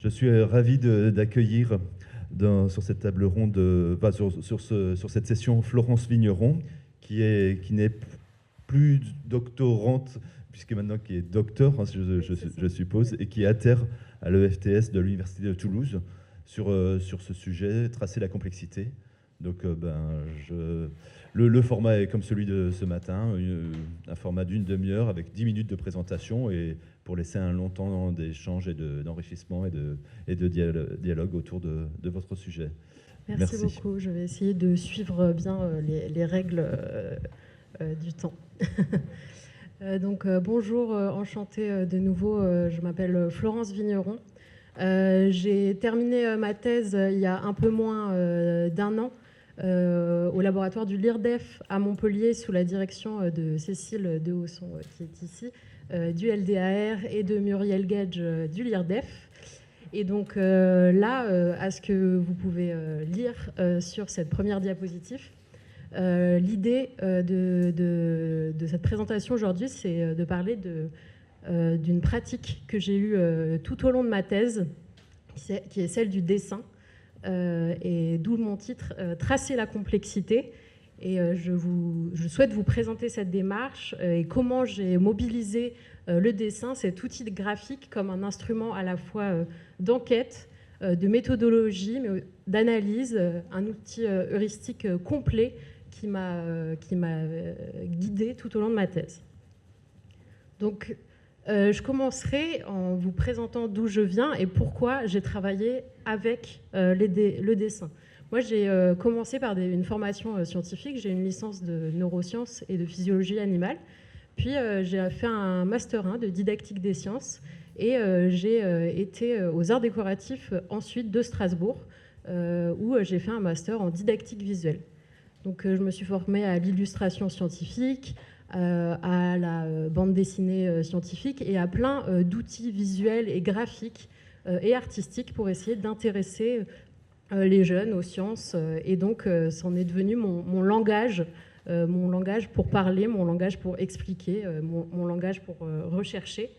Je suis ravi d'accueillir sur cette table ronde, sur cette session, Florence Vigneron, qui n'est plus doctorante, puisque maintenant qui est docteur, hein, je suppose, et qui est à à l'EFTS de l'Université de Toulouse sur ce sujet, tracer la complexité. Donc le format est comme celui de ce matin, un format d'une demi-heure avec 10 minutes de présentation et pour laisser un long temps d'échange et d'enrichissement et de dialogue autour de votre sujet. Merci beaucoup. Je vais essayer de suivre bien les règles du temps. Bonjour, enchantée de nouveau. Je m'appelle Florence Vigneron. J'ai terminé ma thèse il y a un peu moins d'un an au laboratoire du LIRDEF à Montpellier sous la direction de Cécile Dehausson qui est ici, du LDAR et de Muriel Gage du LIRDEF. Et donc à ce que vous pouvez lire sur cette première diapositive, l'idée de cette présentation aujourd'hui, c'est de parler d'une pratique que j'ai eue tout au long de ma thèse, qui est celle du dessin, et d'où mon titre « Tracer la complexité ». Et je souhaite vous présenter cette démarche et comment j'ai mobilisé le dessin, cet outil graphique, comme un instrument à la fois d'enquête, de méthodologie, mais d'analyse, un outil heuristique complet qui m'a guidée tout au long de ma thèse. Donc, je commencerai en vous présentant d'où je viens et pourquoi j'ai travaillé avec le dessin. Moi, j'ai commencé par une formation scientifique. J'ai une licence de neurosciences et de physiologie animale. Puis, j'ai fait un Master 1 de didactique des sciences. Et j'ai été aux arts décoratifs ensuite de Strasbourg, où j'ai fait un Master en didactique visuelle. Donc, je me suis formée à l'illustration scientifique, à la bande dessinée scientifique et à plein d'outils visuels et graphiques et artistiques pour essayer d'intéresser les jeunes aux sciences. Et donc, c'en est devenu mon langage pour parler, mon langage pour expliquer, mon langage pour rechercher.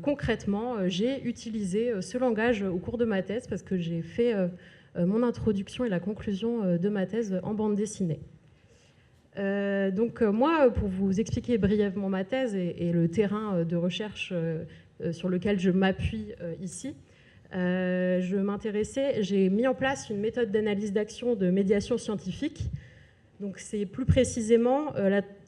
Concrètement, j'ai utilisé ce langage au cours de ma thèse parce que j'ai fait mon introduction et la conclusion de ma thèse en bande dessinée. Moi, pour vous expliquer brièvement ma thèse et le terrain de recherche sur lequel je m'appuie ici, j'ai mis en place une méthode d'analyse d'action de médiation scientifique. Donc c'est plus précisément,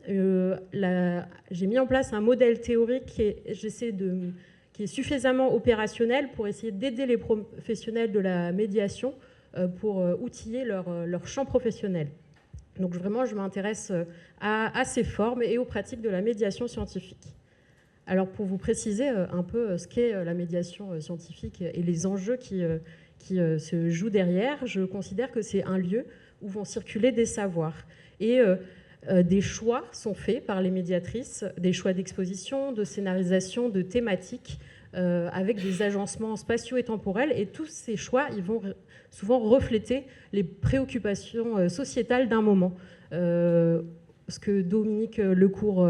j'ai mis en place un modèle théorique qui est suffisamment opérationnel pour essayer d'aider les professionnels de la médiation pour outiller leur champ professionnel. Donc vraiment, je m'intéresse à ces formes et aux pratiques de la médiation scientifique. Alors pour vous préciser un peu ce qu'est la médiation scientifique et les enjeux qui se jouent derrière, je considère que c'est un lieu où vont circuler des savoirs. Et des choix sont faits par les médiatrices, des choix d'exposition, de scénarisation, de thématiques, avec des agencements spatiaux et temporels. Et tous ces choix, ils vont souvent refléter les préoccupations sociétales d'un moment. Ce que Dominique Lecourt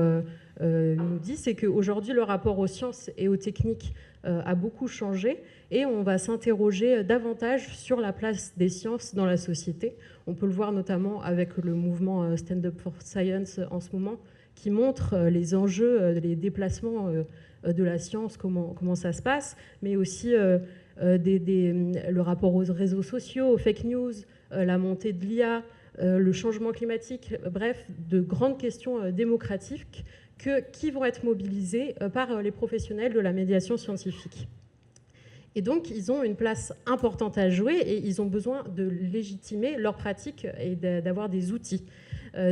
nous dit, c'est qu'aujourd'hui, le rapport aux sciences et aux techniques a beaucoup changé et on va s'interroger davantage sur la place des sciences dans la société. On peut le voir notamment avec le mouvement Stand Up for Science en ce moment, qui montre les enjeux, les déplacements de la science, comment ça se passe, mais aussi le rapport aux réseaux sociaux, aux fake news, la montée de l'IA, le changement climatique, bref, de grandes questions démocratiques qui vont être mobilisées par les professionnels de la médiation scientifique. Et donc, ils ont une place importante à jouer et ils ont besoin de légitimer leur pratique et d'avoir des outils.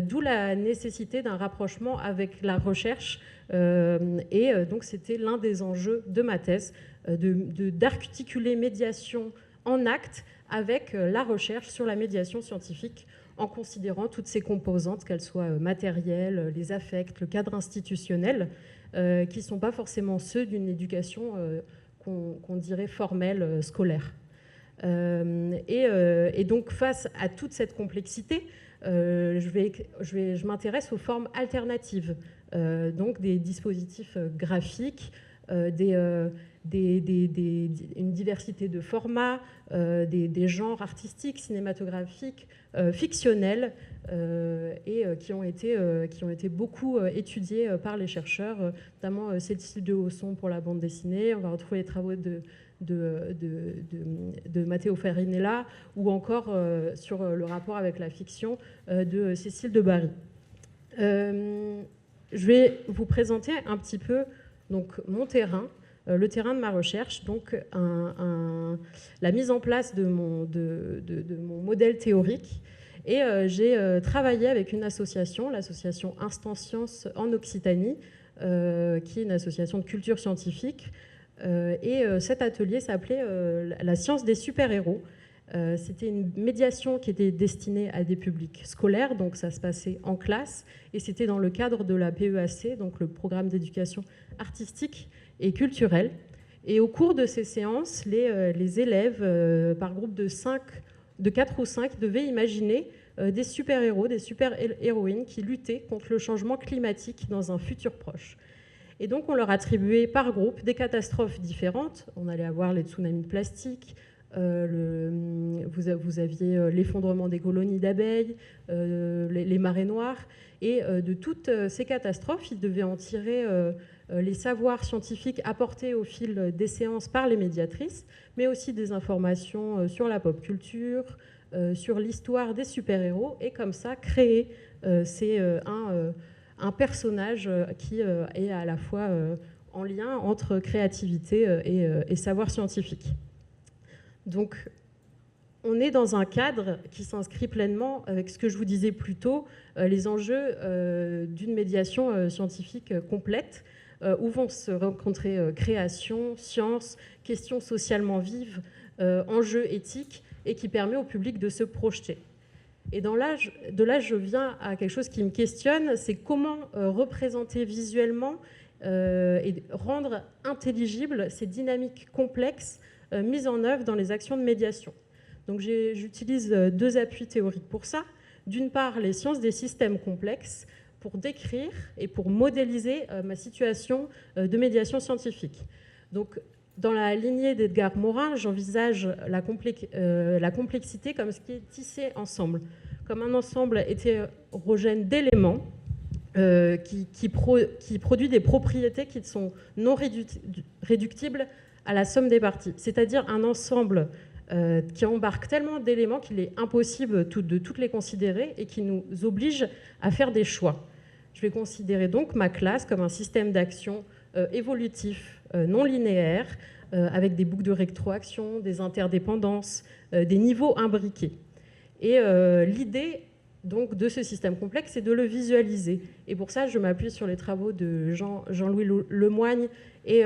D'où la nécessité d'un rapprochement avec la recherche. Donc, c'était l'un des enjeux de ma thèse, d'articuler médiation en acte avec la recherche sur la médiation scientifique en considérant toutes ces composantes, qu'elles soient matérielles, les affects, le cadre institutionnel, qui ne sont pas forcément ceux d'une éducation qu'on dirait formelle, scolaire. Donc, face à toute cette complexité, je m'intéresse aux formes alternatives, donc des dispositifs graphiques, des une diversité de formats, des genres artistiques, cinématographiques, fictionnels, et qui ont été beaucoup étudiés par les chercheurs, notamment Cécile de Hausson pour la bande dessinée. On va retrouver les travaux de Matteo Farinella, ou encore sur le rapport avec la fiction de Cécile de Bary. Je vais vous présenter un petit peu donc, mon terrain, le terrain de ma recherche, donc la mise en place de mon modèle théorique. Et j'ai travaillé avec une association, l'association Instant Science en Occitanie, qui est une association de culture scientifique. Et cet atelier s'appelait la science des super-héros. C'était une médiation qui était destinée à des publics scolaires, donc ça se passait en classe, et c'était dans le cadre de la PEAC, donc le programme d'éducation artistique et culturelle. Et au cours de ces séances, les élèves, par groupe de 4 ou 5, devaient imaginer des super-héros, des super-héroïnes qui luttaient contre le changement climatique dans un futur proche. Et donc on leur attribuait par groupe des catastrophes différentes. On allait avoir les tsunamis de plastique, vous aviez l'effondrement des colonies d'abeilles, les marées noires, et de toutes ces catastrophes, ils devaient en tirer les savoirs scientifiques apportés au fil des séances par les médiatrices, mais aussi des informations sur la pop culture, sur l'histoire des super-héros, et comme ça créer un personnage qui est à la fois en lien entre créativité et savoir scientifique. Donc, on est dans un cadre qui s'inscrit pleinement avec ce que je vous disais plus tôt, les enjeux d'une médiation scientifique complète, où vont se rencontrer création, science, questions socialement vives, enjeux éthiques, et qui permet au public de se projeter. Et de là, je viens à quelque chose qui me questionne, c'est comment représenter visuellement et rendre intelligibles ces dynamiques complexes mises en œuvre dans les actions de médiation. Donc j'utilise 2 appuis théoriques pour ça. D'une part, les sciences des systèmes complexes pour décrire et pour modéliser ma situation de médiation scientifique. Donc, dans la lignée d'Edgar Morin, j'envisage la complexité comme ce qui est tissé ensemble, comme un ensemble hétérogène d'éléments qui produit des propriétés qui sont non réductibles à la somme des parties, c'est-à-dire un ensemble qui embarque tellement d'éléments qu'il est impossible de toutes les considérer et qui nous oblige à faire des choix. Je vais considérer donc ma classe comme un système d'action évolutif, non linéaire, avec des boucles de rétroaction, des interdépendances, des niveaux imbriqués. Et l'idée donc, de ce système complexe, c'est de le visualiser. Et pour ça, je m'appuie sur les travaux de Jean-Louis Lemoigne et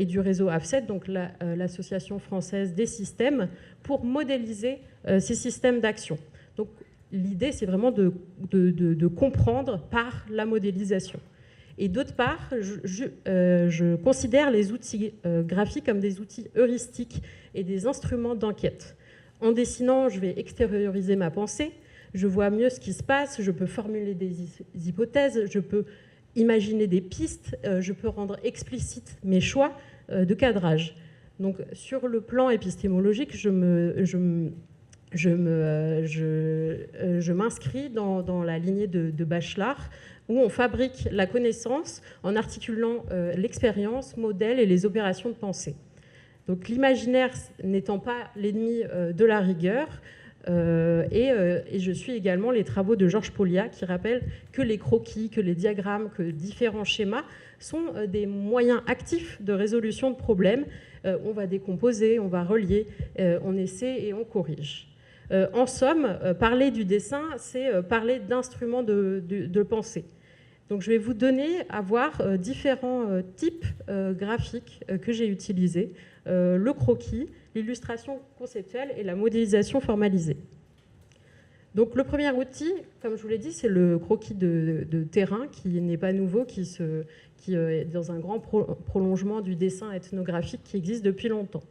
du réseau AFSET, donc l'Association française des systèmes, pour modéliser ces systèmes d'action. Donc l'idée, c'est vraiment de comprendre par la modélisation. Et d'autre part, je considère les outils graphiques comme des outils heuristiques et des instruments d'enquête. En dessinant, je vais extérioriser ma pensée, je vois mieux ce qui se passe, je peux formuler des hypothèses, je peux imaginer des pistes, je peux rendre explicites mes choix de cadrage. Donc, sur le plan épistémologique, je m'inscris dans la lignée de Bachelard, où on fabrique la connaissance en articulant l'expérience, modèle et les opérations de pensée. Donc l'imaginaire n'étant pas l'ennemi de la rigueur, et je suis également les travaux de Georges Polya qui rappellent que les croquis, que les diagrammes, que différents schémas sont des moyens actifs de résolution de problèmes. On va décomposer, on va relier, on essaie et on corrige. En somme, parler du dessin, c'est parler d'instruments de pensée. Donc je vais vous donner à voir différents types graphiques que j'ai utilisés. Le croquis, l'illustration conceptuelle et la modélisation formalisée. Donc le premier outil, comme je vous l'ai dit, c'est le croquis de terrain qui n'est pas nouveau, qui est dans un grand prolongement du dessin ethnographique qui existe depuis longtemps.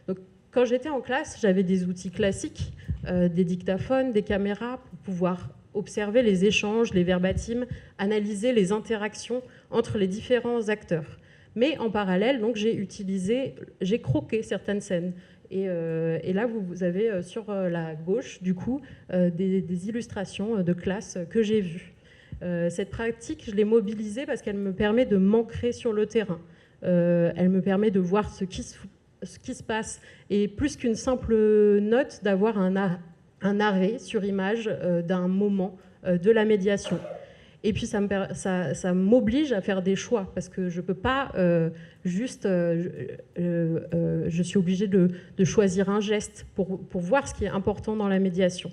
Donc, quand j'étais en classe, j'avais des outils classiques, des dictaphones, des caméras pour pouvoir observer les échanges, les verbatims, analyser les interactions entre les différents acteurs. Mais en parallèle, donc, j'ai croqué certaines scènes. Et là, vous avez sur la gauche, du coup, des illustrations de classe que j'ai vues. Cette pratique, je l'ai mobilisée parce qu'elle me permet de m'ancrer sur le terrain. Elle me permet de voir ce qui se passe, et plus qu'une simple note, d'avoir un arrêt sur image d'un moment de la médiation. Et puis ça m'oblige à faire des choix, parce que je ne peux pas je suis obligée de choisir un geste pour voir ce qui est important dans la médiation.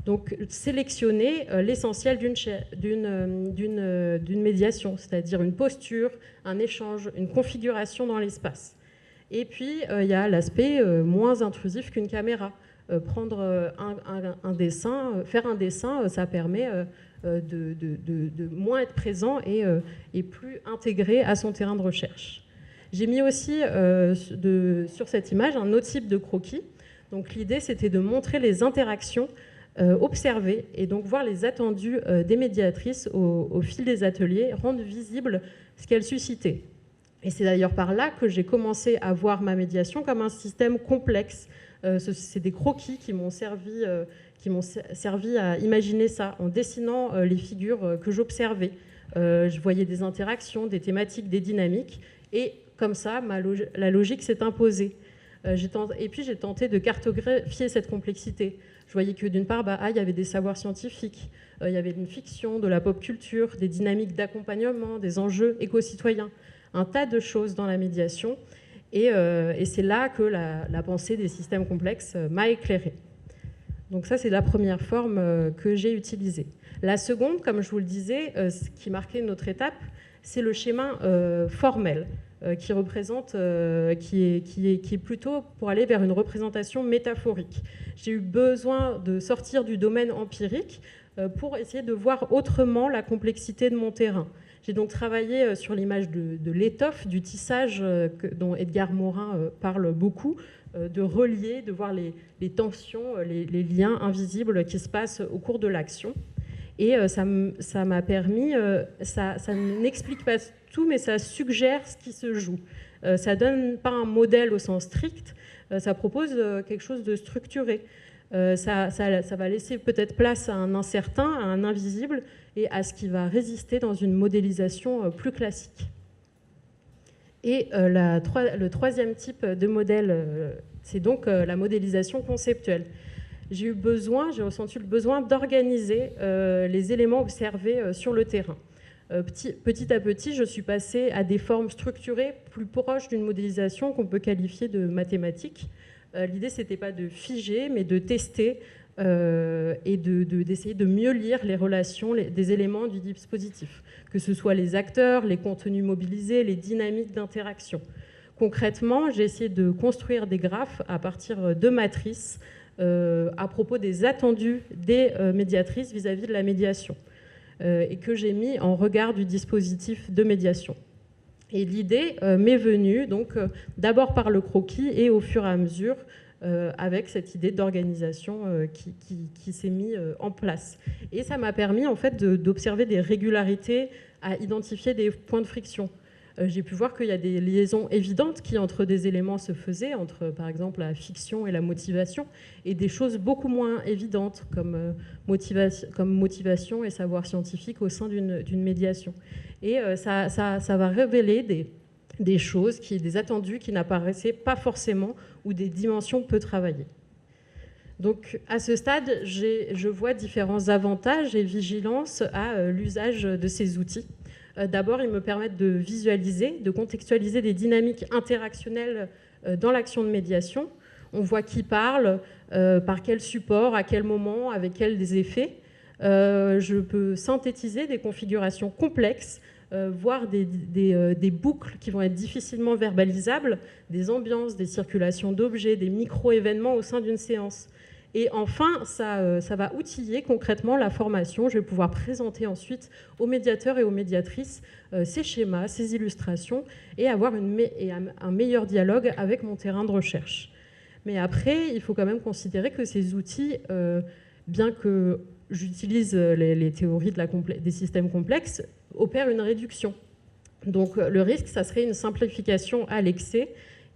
Donc sélectionner l'essentiel d'une médiation, c'est-à-dire une posture, un échange, une configuration dans l'espace. Et puis il y a l'aspect moins intrusif qu'une caméra. Prendre un dessin, faire un dessin, ça permet de moins être présent et plus intégré à son terrain de recherche. J'ai mis aussi sur cette image un autre type de croquis. Donc l'idée, c'était de montrer les interactions observées et donc voir les attendus des médiatrices au fil des ateliers, rendre visible ce qu'elles suscitaient. Et c'est d'ailleurs par là que j'ai commencé à voir ma médiation comme un système complexe. C'est des croquis qui m'ont servi à imaginer ça, en dessinant les figures que j'observais. Je voyais des interactions, des thématiques, des dynamiques, et comme ça, la logique s'est imposée. Et puis j'ai tenté de cartographier cette complexité. Je voyais que d'une part, il y avait des savoirs scientifiques, il y avait une fiction, de la pop culture, des dynamiques d'accompagnement, des enjeux éco-citoyens, un tas de choses dans la médiation. Et c'est là que la pensée des systèmes complexes m'a éclairée. Donc ça, c'est la première forme que j'ai utilisée. La seconde, comme je vous le disais, ce qui marquait notre étape, c'est le schéma formel, qui est plutôt pour aller vers une représentation métaphorique. J'ai eu besoin de sortir du domaine empirique pour essayer de voir autrement la complexité de mon terrain. J'ai donc travaillé sur l'image de l'étoffe, du tissage dont Edgar Morin parle beaucoup, de relier, de voir les tensions, les liens invisibles qui se passent au cours de l'action. Et ça m'a permis, ça n'explique pas tout, mais ça suggère ce qui se joue. Ça ne donne pas un modèle au sens strict, ça propose quelque chose de structuré. Ça va laisser peut-être place à un incertain, à un invisible, et à ce qui va résister dans une modélisation plus classique. Et le troisième type de modèle, c'est donc la modélisation conceptuelle. J'ai ressenti le besoin d'organiser les éléments observés sur le terrain. Petit à petit, je suis passée à des formes structurées plus proches d'une modélisation qu'on peut qualifier de mathématique. L'idée, ce n'était pas de figer, mais de tester et d'essayer de mieux lire les relations des éléments du dispositif, que ce soit les acteurs, les contenus mobilisés, les dynamiques d'interaction. Concrètement, j'ai essayé de construire des graphes à partir de matrices à propos des attendus des médiatrices vis-à-vis de la médiation et que j'ai mis en regard du dispositif de médiation. Et l'idée m'est venue donc d'abord par le croquis et au fur et à mesure avec cette idée d'organisation qui s'est mise en place. Et ça m'a permis en fait d'observer des régularités, à identifier des points de friction. J'ai pu voir qu'il y a des liaisons évidentes qui entre des éléments se faisaient, entre par exemple la fiction et la motivation, et des choses beaucoup moins évidentes comme motivation et savoir scientifique au sein d'une médiation. Et ça va révéler des choses, des attendus qui n'apparaissaient pas forcément ou des dimensions peu travaillées. Donc à ce stade, je vois différents avantages et vigilances à l'usage de ces outils. D'abord, ils me permettent de visualiser, de contextualiser des dynamiques interactionnelles dans l'action de médiation. On voit qui parle, par quel support, à quel moment, avec quels effets. Je peux synthétiser des configurations complexes, voir des boucles qui vont être difficilement verbalisables, des ambiances, des circulations d'objets, des micro-événements au sein d'une séance. Et enfin, ça va outiller concrètement la formation. Je vais pouvoir présenter ensuite aux médiateurs et aux médiatrices ces schémas, ces illustrations, et avoir un meilleur dialogue avec mon terrain de recherche. Mais après, il faut quand même considérer que ces outils, bien que j'utilise les théories des systèmes complexes, opèrent une réduction. Donc le risque, ça serait une simplification à l'excès,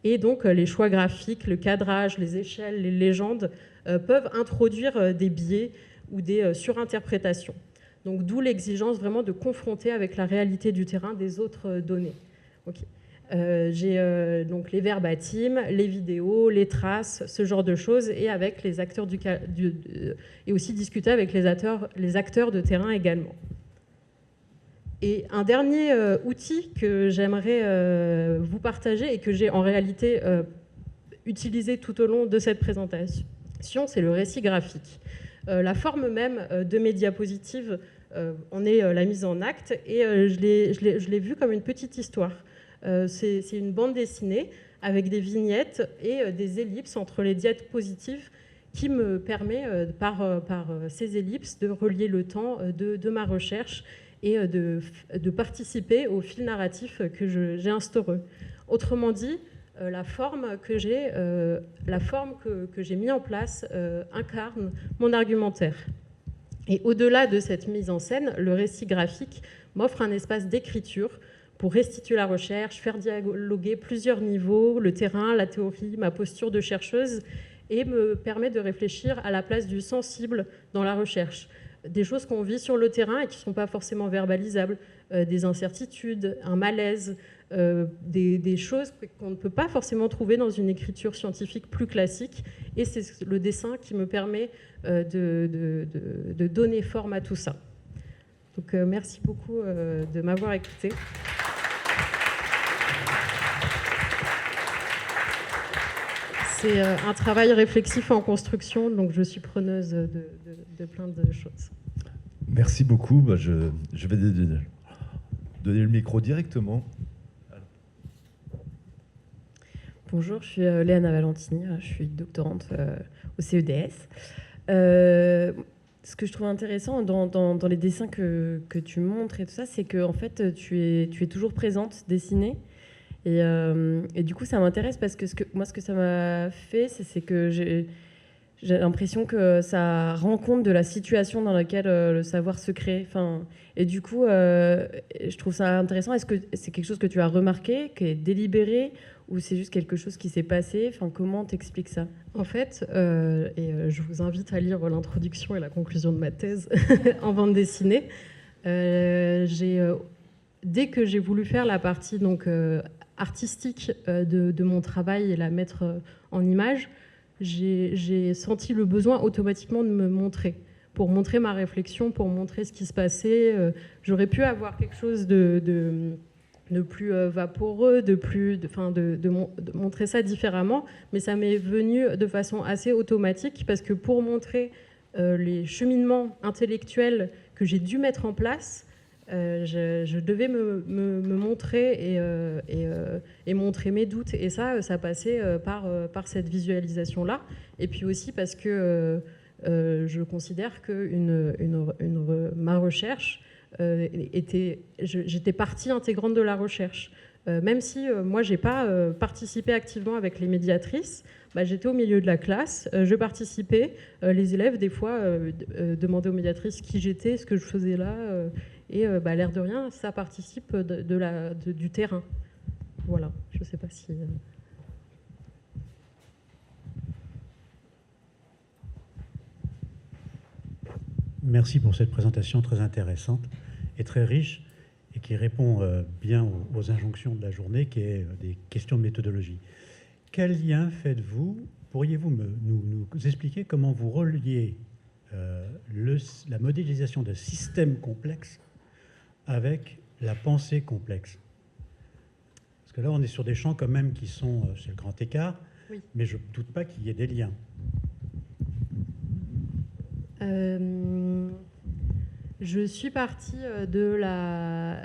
et donc les choix graphiques, le cadrage, les échelles, les légendes peuvent introduire des biais ou des surinterprétations. Donc d'où l'exigence vraiment de confronter avec la réalité du terrain des autres données. Okay. J'ai donc les verbatims, les vidéos, les traces, ce genre de choses, et avec les acteurs et aussi discuter avec les acteurs de terrain également. Et un dernier outil que j'aimerais vous partager et que j'ai en réalité utilisé tout au long de cette présentation, c'est le récit graphique. La forme même de mes diapositives en est la mise en acte, et je l'ai vu comme une petite histoire. C'est une bande dessinée avec des vignettes et des ellipses entre les diapositives qui me permet, par ces ellipses, de relier le temps de ma recherche et de participer au fil narratif que j'ai instauré. Autrement dit, la forme que j'ai mis en place incarne mon argumentaire. Et au-delà de cette mise en scène, le récit graphique m'offre un espace d'écriture pour restituer la recherche, faire dialoguer plusieurs niveaux, le terrain, la théorie, ma posture de chercheuse, et me permet de réfléchir à la place du sensible dans la recherche. Des choses qu'on vit sur le terrain et qui ne sont pas forcément verbalisables, des incertitudes, un malaise, des choses qu'on ne peut pas forcément trouver dans une écriture scientifique plus classique. Et c'est le dessin qui me permet de donner forme à tout ça. Donc merci beaucoup de m'avoir écouté. C'est un travail réflexif en construction, donc je suis preneuse de plein de choses. Merci beaucoup. Je vais donner le micro directement. Bonjour, je suis Léana Valentini, je suis doctorante au CEDS. Ce que je trouve intéressant dans les dessins que tu montres et tout ça, c'est que en fait, tu es toujours présente, dessinée. Et du coup, ça m'intéresse parce que ce que ça m'a fait, c'est que j'ai l'impression que ça rend compte de la situation dans laquelle le savoir se crée. Et du coup, je trouve ça intéressant. Est-ce que c'est quelque chose que tu as remarqué, qui est délibéré, ou c'est juste quelque chose qui s'est passé ? Comment t'expliques ça ? En fait, je vous invite à lire l'introduction et la conclusion de ma thèse en bande dessinée. Dès que j'ai voulu faire la partie artistique de mon travail et la mettre en image, j'ai senti le besoin automatiquement de me montrer, pour montrer ma réflexion, pour montrer ce qui se passait. J'aurais pu avoir quelque chose de plus vaporeux, de montrer ça différemment, mais ça m'est venu de façon assez automatique, parce que pour montrer les cheminements intellectuels que j'ai dû mettre en place, je devais me montrer et montrer mes doutes. Et ça passait par cette visualisation-là. Et puis aussi parce que je considère que ma recherche j'étais partie intégrante de la recherche. Même si moi, je n'ai pas participé activement avec les médiatrices, j'étais au milieu de la classe, je participais. Les élèves, des fois, demandaient aux médiatrices qui j'étais, ce que je faisais là. Et l'air de rien, ça participe du terrain. Voilà, je ne sais pas si... Merci pour cette présentation très intéressante et très riche, et qui répond bien aux injonctions de la journée, qui est des questions de méthodologie. Quel lien faites-vous ? Pourriez-vous nous expliquer comment vous reliez la modélisation de systèmes complexes avec la pensée complexe? Parce que là, on est sur des champs quand même qui sont, c'est le grand écart, oui. Mais je ne doute pas qu'il y ait des liens. Je suis partie de la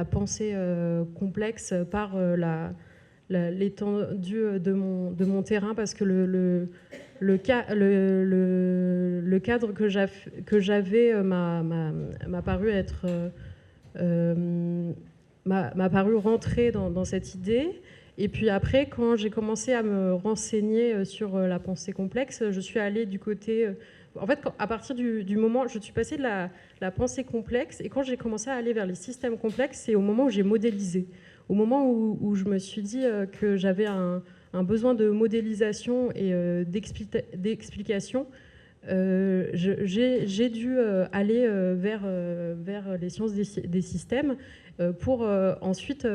pensée complexe par l'étendue de mon terrain, parce que le cadre que j'avais m'a paru être m'a paru rentrer dans cette idée. Et puis après, quand j'ai commencé à me renseigner sur la pensée complexe, je suis allée du côté... En fait, à partir du moment, je suis passée de la pensée complexe, et quand j'ai commencé à aller vers les systèmes complexes, c'est au moment où j'ai modélisé. Au moment où je me suis dit que j'avais un besoin de modélisation et d'explication, j'ai dû aller vers les sciences des systèmes pour ensuite...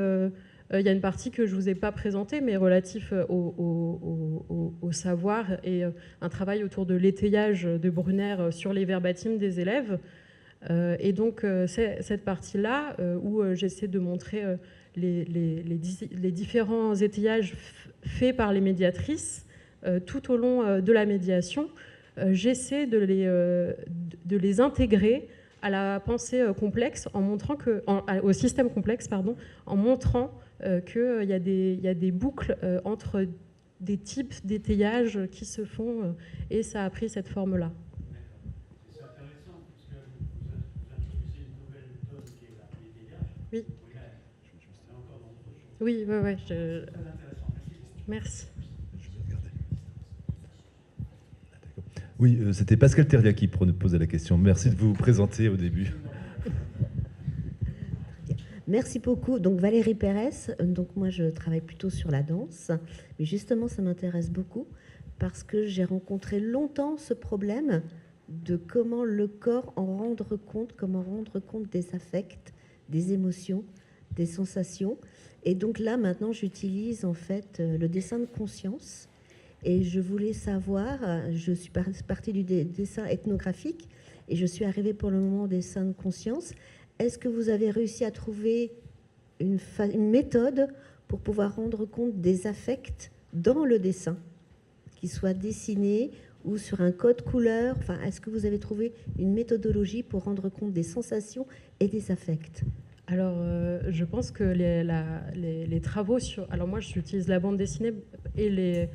Il y a une partie que je ne vous ai pas présentée, mais relatif au savoir et un travail autour de l'étayage de Brunner sur les verbatims des élèves. Et donc, c'est cette partie-là où j'essaie de montrer les différents étayages faits par les médiatrices tout au long de la médiation. J'essaie de les intégrer à la pensée complexe, en montrant au système complexe, pardon, en montrant qu'il y a des boucles entre des types d'étayage qui se font, et ça a pris cette forme-là. C'est intéressant, parce que vous introduisez une nouvelle méthode qui est l'étayage. Oui. Encore dans autre chose. Oui, oui. Très intéressant. Merci. Oui, c'était Pascal Terria qui posait la question. Merci de vous présenter au début. Merci beaucoup. Donc Valérie Pérez, donc moi je travaille plutôt sur la danse, mais justement ça m'intéresse beaucoup parce que j'ai rencontré longtemps ce problème de comment le corps en rendre compte, comment rendre compte des affects, des émotions, des sensations. Et donc là maintenant j'utilise en fait le dessin de conscience. Et je voulais savoir, je suis partie du dessin ethnographique et je suis arrivée pour le moment au dessin de conscience. Est-ce que vous avez réussi à trouver une méthode pour pouvoir rendre compte des affects dans le dessin, qui soit dessiné ou sur un code couleur? Enfin, est-ce que vous avez trouvé une méthodologie pour rendre compte des sensations et des affects? Alors, je pense que les travaux sur... Alors moi, j'utilise la bande dessinée et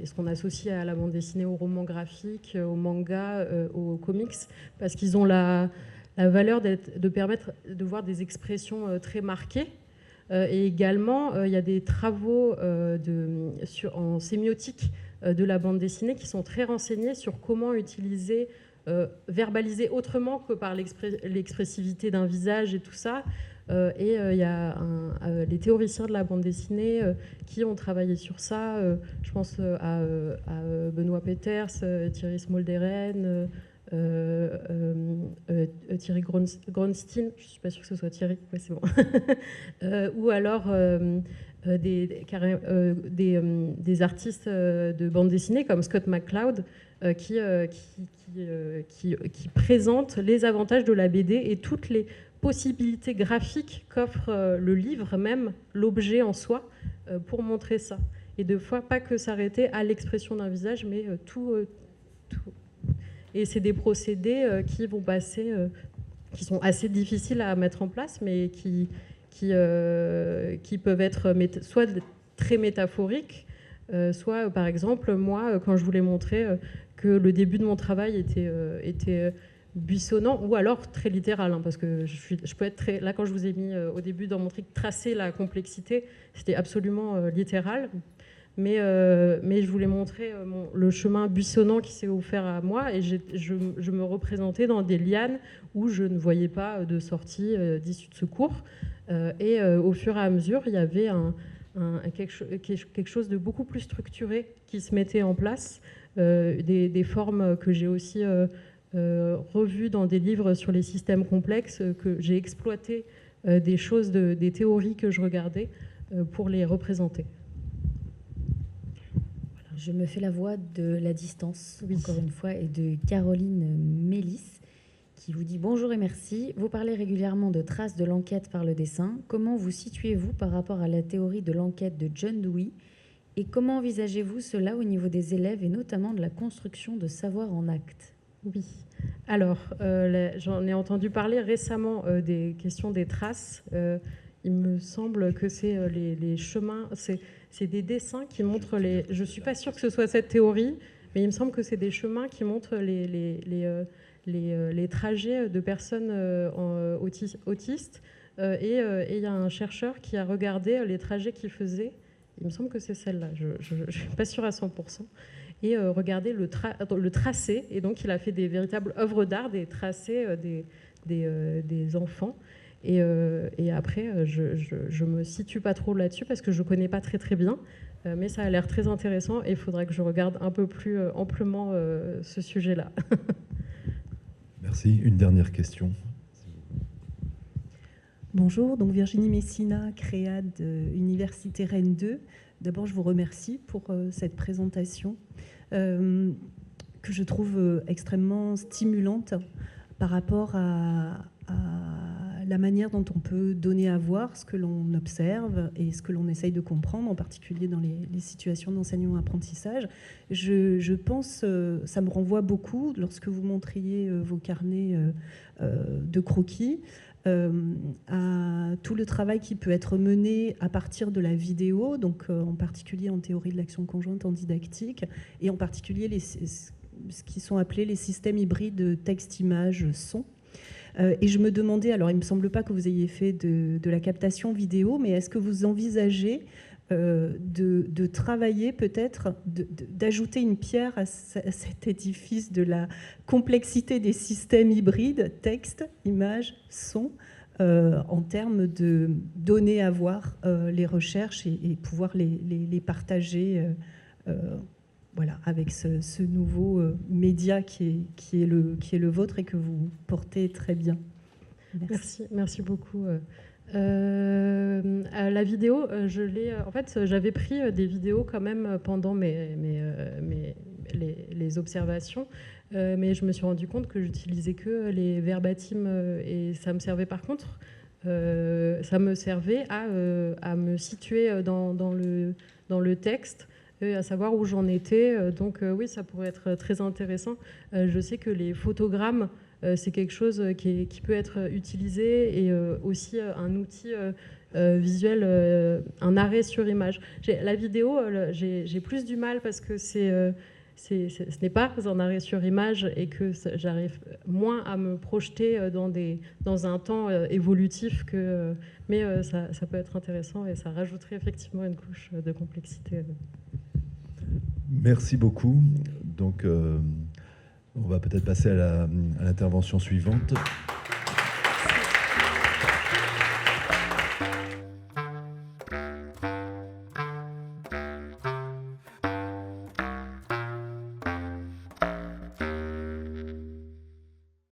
ce qu'on associe à la bande dessinée, au roman graphique, au manga, aux comics, parce qu'ils ont la valeur de permettre de voir des expressions très marquées. Et également, il y a des travaux en sémiotique de la bande dessinée qui sont très renseignés sur comment utiliser, verbaliser autrement que par l'expressivité d'un visage et tout ça. Et il y a les théoriciens de la bande dessinée qui ont travaillé sur ça. Je pense à Benoît Peters, Thierry Smolderen, Thierry Gronstein, je ne suis pas sûre que ce soit Thierry, mais c'est bon. Ou alors des artistes de bande dessinée comme Scott McCloud qui présentent les avantages de la BD et toutes les possibilités graphiques qu'offre le livre, même l'objet en soi, pour montrer ça. Et de fois, pas que s'arrêter à l'expression d'un visage, mais tout. Et c'est des procédés qui vont passer, qui sont assez difficiles à mettre en place, mais qui peuvent être soit très métaphoriques, soit, par exemple, moi, quand je voulais montrer que le début de mon travail était buissonnant, ou alors très littéral, hein, parce que je peux être très... Là, quand je vous ai mis au début dans mon truc tracer la complexité, c'était absolument littéral. Mais je voulais montrer le chemin buissonnant qui s'est offert à moi, et je me représentais dans des lianes où je ne voyais pas de sortie d'issue de secours. Et au fur et à mesure, il y avait quelque chose de beaucoup plus structuré qui se mettait en place, des formes que j'ai aussi revues dans des livres sur les systèmes complexes, que j'ai exploité des choses, des théories que je regardais pour les représenter. Je me fais la voix de la distance, oui. Encore une fois, et de Caroline Mélis, qui vous dit bonjour et merci. Vous parlez régulièrement de traces de l'enquête par le dessin. Comment vous situez-vous par rapport à la théorie de l'enquête de John Dewey? Et comment envisagez-vous cela au niveau des élèves et notamment de la construction de savoir en actes? Oui. Alors, j'en ai entendu parler récemment des questions des traces. Il me semble que c'est les chemins... C'est des dessins qui montrent les... Je ne suis pas sûre que ce soit cette théorie, mais il me semble que c'est des chemins qui montrent les trajets de personnes autistes et il y a un chercheur qui a regardé les trajets qu'il faisait. Il me semble que c'est celle-là, je ne suis pas sûre à 100%. Et regarder le tracé. Et donc, il a fait des véritables œuvres d'art, des tracés des enfants. Et après, je me situe pas trop là-dessus parce que je connais pas très très bien. Mais ça a l'air très intéressant et il faudrait que je regarde un peu plus amplement ce sujet-là. Merci. Une dernière question. Bonjour, donc Virginie Messina, créade Université Rennes 2. D'abord, je vous remercie pour cette présentation que je trouve extrêmement stimulante par rapport à la manière dont on peut donner à voir ce que l'on observe et ce que l'on essaye de comprendre, en particulier dans les situations d'enseignement-apprentissage. Je pense, ça me renvoie beaucoup, lorsque vous montriez vos carnets de croquis, à tout le travail qui peut être mené à partir de la vidéo, donc en particulier en théorie de l'action conjointe, en didactique, et en particulier ce qui sont appelés les systèmes hybrides texte-image-son. Et je me demandais, alors il ne me semble pas que vous ayez fait de la captation vidéo, mais est-ce que vous envisagez de travailler peut-être, d'ajouter une pierre à cet édifice de la complexité des systèmes hybrides, texte, image, son, en termes de donner à voir les recherches et pouvoir les partager voilà, avec ce nouveau média qui est le vôtre et que vous portez très bien. Merci beaucoup. La vidéo, en fait, j'avais pris des vidéos quand même pendant les observations, mais je me suis rendu compte que j'utilisais que les verbatims et ça me servait par contre. Ça me servait à me situer dans le texte, à savoir où j'en étais. Donc oui, ça pourrait être très intéressant. Je sais que les photogrammes, c'est quelque chose qui peut être utilisé et aussi un outil visuel, un arrêt sur image. La vidéo, j'ai plus du mal parce que ce n'est pas un arrêt sur image et que j'arrive moins à me projeter dans un temps évolutif mais ça peut être intéressant et ça rajouterait effectivement une couche de complexité. Merci beaucoup. Donc, on va peut-être passer à l'intervention suivante.